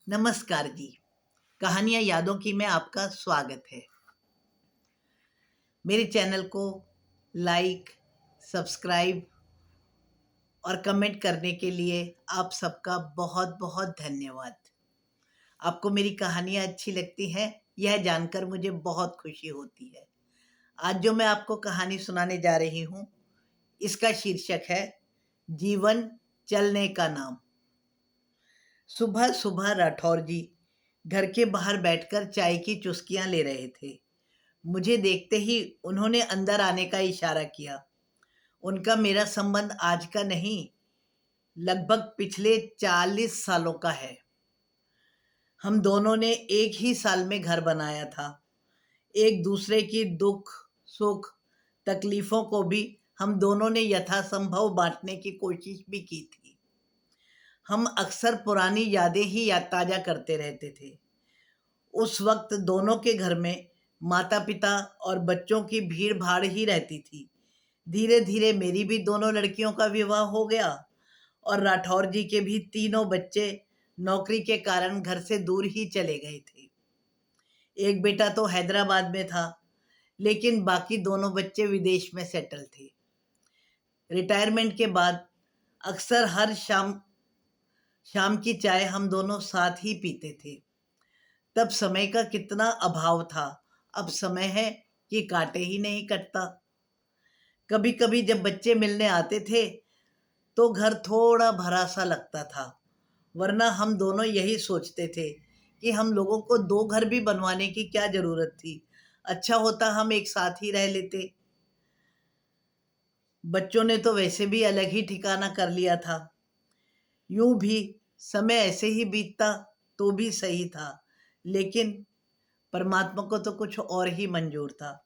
नमस्कार जी। कहानियाँ यादों की में आपका स्वागत है। मेरे चैनल को लाइक, सब्सक्राइब और कमेंट करने के लिए आप सबका बहुत-बहुत धन्यवाद। आपको मेरी कहानियाँ अच्छी लगती हैं, यह जानकर मुझे बहुत खुशी होती है। आज जो मैं आपको कहानी सुनाने जा रही हूँ, इसका शीर्षक है जीवन चलने का नाम। सुबह-सुबह राठौर जी घर के बाहर बैठकर चाय की चुस्कियाँ ले रहे थे। मुझे देखते ही उन्होंने अंदर आने का इशारा किया। उनका मेरा संबंध आज का नहीं, लगभग पिछले 40 सालों का है। हम दोनों ने एक ही साल में घर बनाया था। एक दूसरे की दुख, सुख, तकलीफों को भी हम दोनों ने यथासंभव बांटने की कोशिश भी की थी। हम अक्सर पुरानी यादें ही याद ताज़ा करते रहते थे। उस वक्त दोनों के घर में माता-पिता और बच्चों की भीड़-भाड़ ही रहती थी। धीरे-धीरे मेरी भी दोनों लड़कियों का विवाह हो गया और राठौर जी के भी तीनों बच्चे नौकरी के कारण घर से दूर ही चले गए थे। एक बेटा तो हैदराबाद में था, लेकिन बाकी दोनों बच्चे विदेश में सेटल थे। रिटायरमेंट के बाद अक्सर हर शाम शाम की चाय हम दोनों साथ ही पीते थे। तब समय का कितना अभाव था, अब समय है कि काटे ही नहीं कटता। कभी-कभी जब बच्चे मिलने आते थे, तो घर थोड़ा भरा-सा लगता था, वरना हम दोनों यही सोचते थे कि हम लोगों को 2 घर भी बनवाने की क्या ज़रूरत थी, अच्छा होता हम एक साथ ही रह लेते। बच्चों ने तो वैसे भी अलग ही ठिकाना कर लिया था। यूँ भी समय ऐसे ही बीतता तो भी सही था, लेकिन परमात्मा को तो कुछ और ही मंजूर था।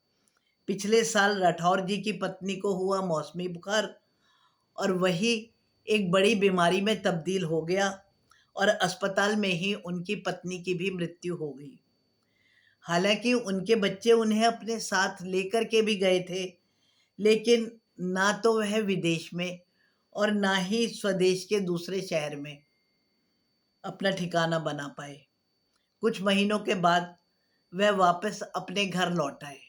पिछले साल राठौर जी की पत्नी को हुआ मौसमी बुखार और वही एक बड़ी बीमारी में तब्दील हो गया और अस्पताल में ही उनकी पत्नी की भी मृत्यु हो गई। हालाँकि उनके बच्चे उन्हें अपने साथ लेकर के भी गए थे, लेकिन ना तो वह विदेश में और ना ही स्वदेश के दूसरे शहर में अपना ठिकाना बना पाए। कुछ महीनों के बाद वह वापस अपने घर लौट आए।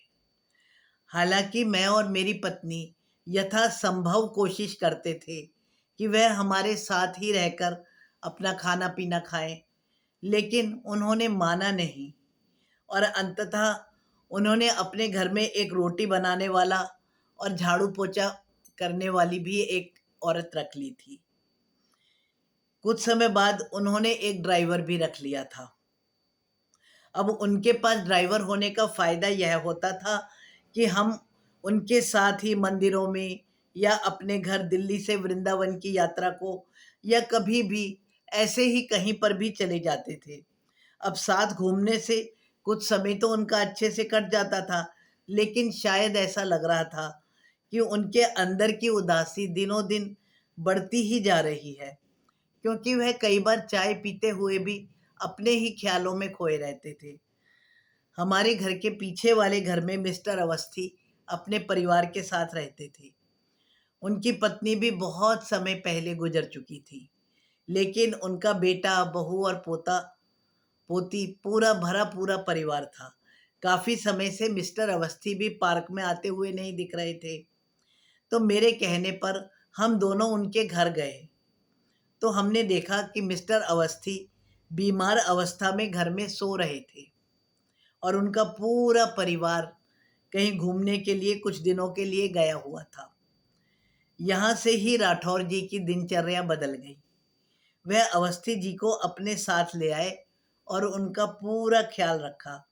हालाँकि मैं और मेरी पत्नी यथासंभव कोशिश करते थे कि वह हमारे साथ ही रहकर अपना खाना-पीना खाएँ, लेकिन उन्होंने माना नहीं और अंततः उन्होंने अपने घर में एक रोटी बनाने वाला और झाड़ू-पोंछा करने वाली भी एक औरत रख ली थी। कुछ समय बाद उन्होंने एक ड्राइवर भी रख लिया था। अब उनके पास ड्राइवर होने का फ़ायदा यह होता था कि हम उनके साथ ही मंदिरों में या अपने घर दिल्ली से वृंदावन की यात्रा को या कभी भी ऐसे ही कहीं पर भी चले जाते थे। अब साथ घूमने से कुछ समय तो उनका अच्छे से कट जाता था, लेकिन शायद ऐसा लग रहा था कि उनके अंदर की उदासी दिनों-दिन बढ़ती ही जा रही है, क्योंकि वह कई बार चाय पीते हुए भी अपने ही ख्यालों में खोए रहते थे। हमारे घर के पीछे वाले घर में मिस्टर अवस्थी अपने परिवार के साथ रहते थे। उनकी पत्नी भी बहुत समय पहले गुजर चुकी थी, लेकिन उनका बेटा, बहू और पोती पूरा भरा पूरा परिवार था। काफ़ी समय से मिस्टर अवस्थी भी पार्क में आते हुए नहीं दिख रहे थे, तो मेरे कहने पर हम दोनों उनके घर गए। तो हमने देखा कि मिस्टर अवस्थी बीमार अवस्था में घर में सो रहे थे और उनका पूरा परिवार कहीं घूमने के लिए कुछ दिनों के लिए गया हुआ था। यहाँ से ही राठौर जी की दिनचर्या बदल गई। वह अवस्थी जी को अपने साथ ले आए और उनका पूरा ख्याल रखा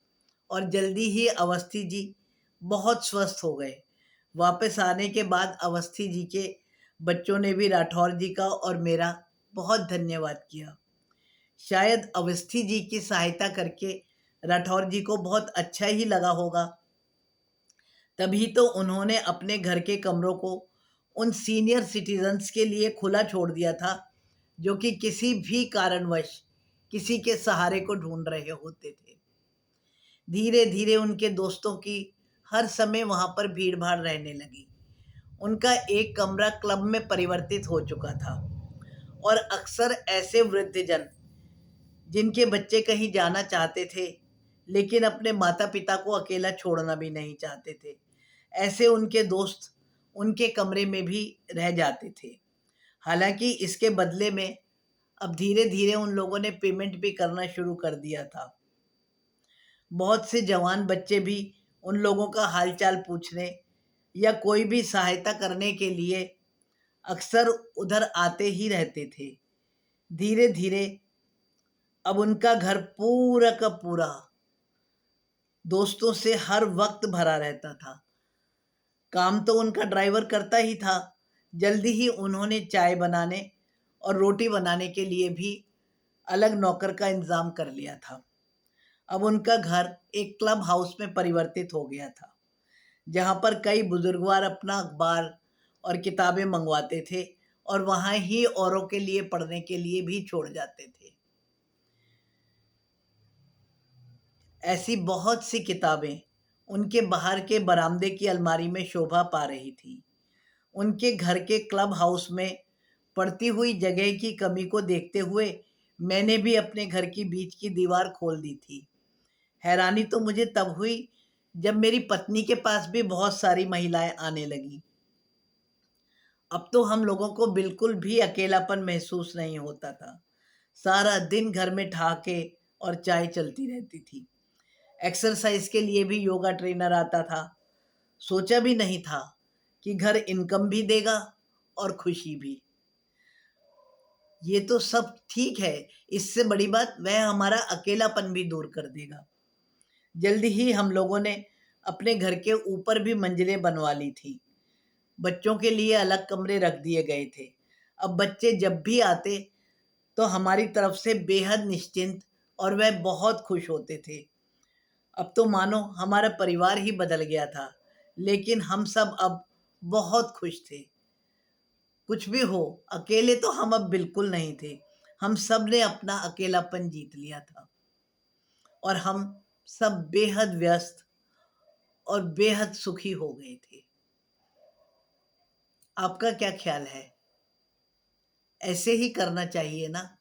और जल्दी ही अवस्थी जी बहुत स्वस्थ हो गए। वापस आने के बाद अवस्थी जी के बच्चों ने भी राठौर जी का और मेरा बहुत धन्यवाद किया। शायद अवस्थी जी की सहायता करके राठौर जी को बहुत अच्छा ही लगा होगा। तभी तो उन्होंने अपने घर के कमरों को उन सीनियर सिटीजन्स के लिए खुला छोड़ दिया था, जो कि किसी भी कारणवश किसी के सहारे को ढूँढ रहे होते थे। धीरे-धीरे उनके दोस्तों की हर समय वहाँ पर भीड़-भाड़ रहने लगी। उनका एक कमरा क्लब में परिवर्तित हो चुका था और अक्सर ऐसे वृद्धजन जिनके बच्चे कहीं जाना चाहते थे, लेकिन अपने माता-पिता को अकेला छोड़ना भी नहीं चाहते थे। ऐसे उनके दोस्त उनके कमरे में भी रह जाते थे। हालाँकि इसके बदले में अब धीरे-धीरे उन लोगों ने पेमेंट भी करना शुरू कर दिया था। बहुत से जवान बच्चे भी उन लोगों का हाल-चाल पूछने या कोई भी सहायता करने के लिए अक्सर उधर आते ही रहते थे। धीरे-धीरे अब उनका घर पूरा का पूरा दोस्तों से हर वक़्त भरा रहता था। काम तो उनका ड्राइवर करता ही था। जल्दी ही उन्होंने चाय बनाने और रोटी बनाने के लिए भी अलग नौकर का इंतज़ाम कर लिया था। अब उनका घर एक क्लब हाउस में परिवर्तित हो गया था, जहाँ पर कई बुजुर्गवार अपना अखबार और किताबें मंगवाते थे और वहाँ ही औरों के लिए पढ़ने के लिए भी छोड़ जाते थे। ऐसी बहुत सी किताबें उनके बाहर के बरामदे की अलमारी में शोभा पा रही थी। उनके घर के क्लब हाउस में पड़ती हुई जगह की कमी को देखते हुए मैंने भी अपने घर की बीच की दीवार खोल दी थी। हैरानी तो मुझे तब हुई जब मेरी पत्नी के पास भी बहुत सारी महिलाएं आने लगीं। अब तो हम लोगों को बिल्कुल भी अकेलापन महसूस नहीं होता था। सारा दिन घर में ठहाके और चाय चलती रहती थी। एक्सरसाइज के लिए भी योगा ट्रेनर आता था। सोचा भी नहीं था कि घर इनकम भी देगा और खुशी भी। ये तो सब ठीक है, इससे बड़ी बात वह हमारा अकेलापन भी दूर कर देगा। जल्दी ही हम लोगों ने अपने घर के ऊपर भी मंजिलें बनवा ली थी। बच्चों के लिए अलग कमरे रख दिए गए थे। अब बच्चे जब भी आते तो हमारी तरफ से बेहद निश्चिंत और वह बहुत खुश होते थे। अब तो मानो हमारा परिवार ही बदल गया था, लेकिन हम सब अब बहुत खुश थे। कुछ भी हो, अकेले तो हम अब बिल्कुल नहीं थे। हम सब ने अपना अकेलापन जीत लिया था और हम सब बेहद व्यस्त और बेहद सुखी हो गए थे। आपका क्या ख्याल है? ऐसे ही करना चाहिए ना?